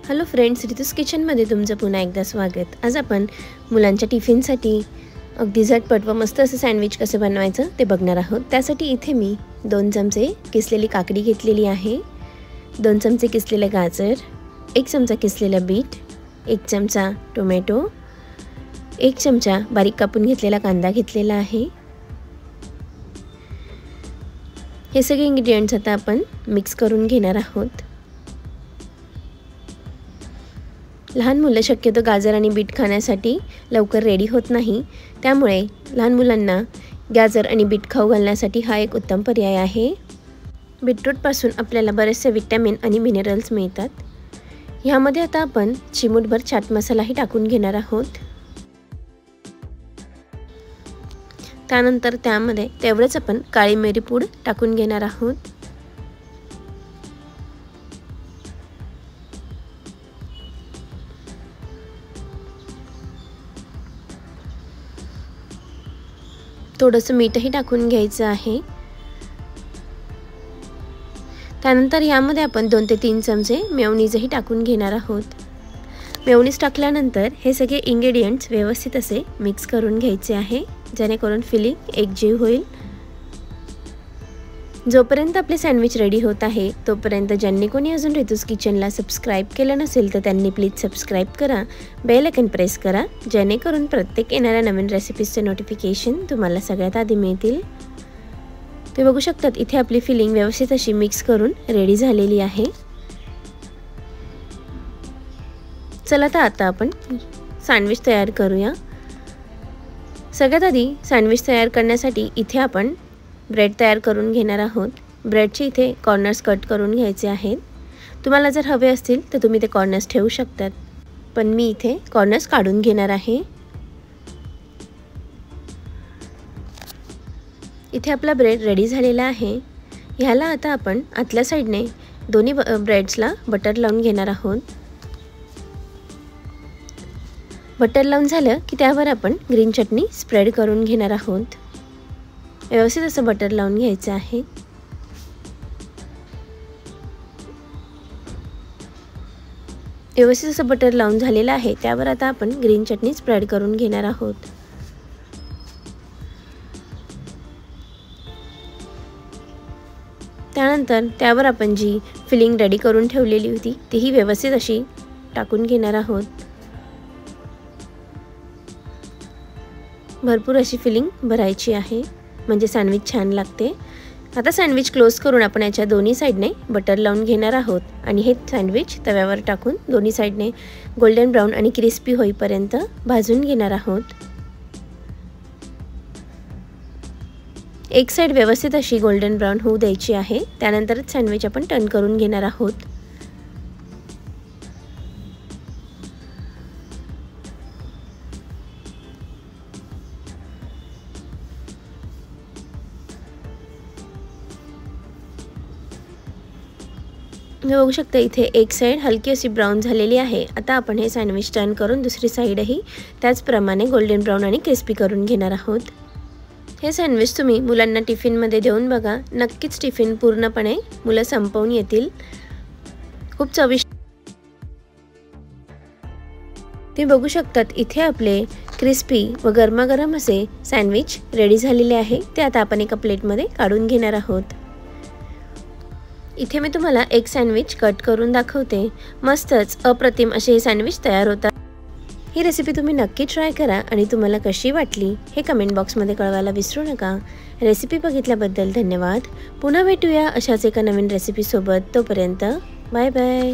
Hello friends, रितूस किचनमध्ये तुमचं पुन्हा एकदा स्वागत। आज आपण मुलांच्या टिफिनसाठी अगदी झटपट व मस्त असं सँडविच कसं बनवायचं ते बघणार आहोत। त्यासाठी इथे मी 2 चमचे किसलेली काकडी घेतलेली आहे, 2 चमचे किसलेले गाजर, 1 चमचा किसलेला बीट, 1 चमचा टोमॅटो, 1 चमचा बारीक कापून घेतलेला कांदा घेतलेला आहे। हे सगळे इंग्रेडिएंट्स आता आपण मिक्स करून घेणार आहोत। लहान मुलं शक्यतो गाजर आणि बीट खाण्यासाठी लवकर रेडी होत नाही, त्यामुळे लहान मुलांना गाजर आणि बीट खाऊ घालण्यासाठी हा एक उत्तम पर्याय आहे। बीटरूटपासून आपल्याला बरेचसे विटॅमिन आणि मिनरल्स मिळतात। ह्यामध्ये आता आपण चिमूटभर चाट मसालाही टाकून घेणार आहोत। त्यानंतर त्यामध्ये तेवढेच आपण काळी मिरी पूड टाकून घेणार आहोत। थोडंसं मीठही टाकून घ्यायचं आहे। त्यानंतर यामध्ये आपण 2 ते 3 चमचे मेयोनीजही टाकून घेणार आहोत। मेयोनीज टाकल्यानंतर हे सगळे इंग्रेडिएंट्स व्यवस्थित असे मिक्स करून घ्यायचे आहे, जेणेकरून फिलिंग एकजीव होईल। जोपर्यंत आपले सँडविच रेडी होत आहे तोपर्यंत ज्यांनी कोणी अजून रितूस किचनला सबस्क्राइब केलं नसेल तर त्यांनी प्लीज सबस्क्राइब करा, बेल आयकॉन प्रेस करा, जेणेकरून प्रत्येक येणाऱ्या नवीन रेसिपीजचे नोटिफिकेशन तुम्हाला सगळ्यात आधी मिळतील। तुम्ही बघू शकतात इथे आपली फिलिंग व्यवस्थित अशी मिक्स करून रेडी झालेली आहे। चला तर आता आपण सँडविच तयार करूया। सगळ्यात आधी सँडविच तयार करण्यासाठी इथे आपण ब्रेड तयार करून घेणार आहोत। ब्रेडचे इथे कॉर्नर्स कट करून घ्यायचे आहेत। तुम्हाला जर हवे असतील तर तुम्ही ते कॉर्नर्स ठेवू शकतात, पण मी इथे कॉर्नर्स काढून घेणार आहे। इथे आपला ब्रेड रेडी झालेला आहे। ह्याला आता आपण आतल्या साईडने दोन्ही ब्रेड्सला बटर लावून घेणार आहोत। बटर लावून झालं की त्यावर आपण ग्रीन चटणी स्प्रेड करून घेणार आहोत। व्यवस्थित असं बटर लावून घ्यायचं आहे। व्यवस्थित असं बटर लावून झालेलं आहे, त्यावर आता आपण ग्रीन चटणी स्प्रेड करून घेणार आहोत। त्यानंतर त्यावर आपण जी फिलिंग रेडी करून ठेवलेली होती तीही व्यवस्थित अशी टाकून घेणार आहोत। भरपूर अशी फिलिंग भरायची आहे, म्हणजे सँडविच छान लागते। आता सँडविच क्लोज करून आपण याच्या दोन्ही साइडने बटर लावून घेणार आहोत आणि हे सँडविच तव्यावर टाकून दोन्ही साइडने गोल्डन ब्राउन आणि क्रिस्पी होईपर्यंत भाजून घेणार आहोत। एक साइड व्यवस्थित अशी गोल्डन ब्राउन होऊ द्यायची आहे, त्यानंतरच सँडविच आपण टर्न करून घेणार आहोत। बघू शकता इथे एक साइड हलकी अशी ब्राउन झालेली आहे। आता आपण हे सँडविच टर्न करून दुसरी साइडही त्याचप्रमाणे गोल्डन ब्राउन आणि क्रिस्पी करून घेणार आहोत। हे सँडविच तुम्ही मुलांना टिफिनमध्ये देऊन बघा, नक्कीच टिफिन पूर्णपणे मुलं संपवून येतील। खूप चविष्ट। तुम्ही बघू शकतात इथे आपले क्रिस्पी व गरमागरम असे सँडविच रेडी झालेले आहे। ते आता आपण एका प्लेटमध्ये काढून घेणार आहोत। इथे मी तुम्हाला एक सँडविच कट करून दाखवते। मस्तच अप्रतिम असे हे सँडविच तयार होतात। ही रेसिपी तुम्ही नक्की ट्राय करा आणि तुम्हाला कशी वाटली हे कमेंट बॉक्समध्ये कळवायला विसरू नका। रेसिपी बघितल्याबद्दल धन्यवाद। पुन्हा भेटूया अशाच एका नवीन रेसिपी सोबत। तोपर्यंत बाय बाय।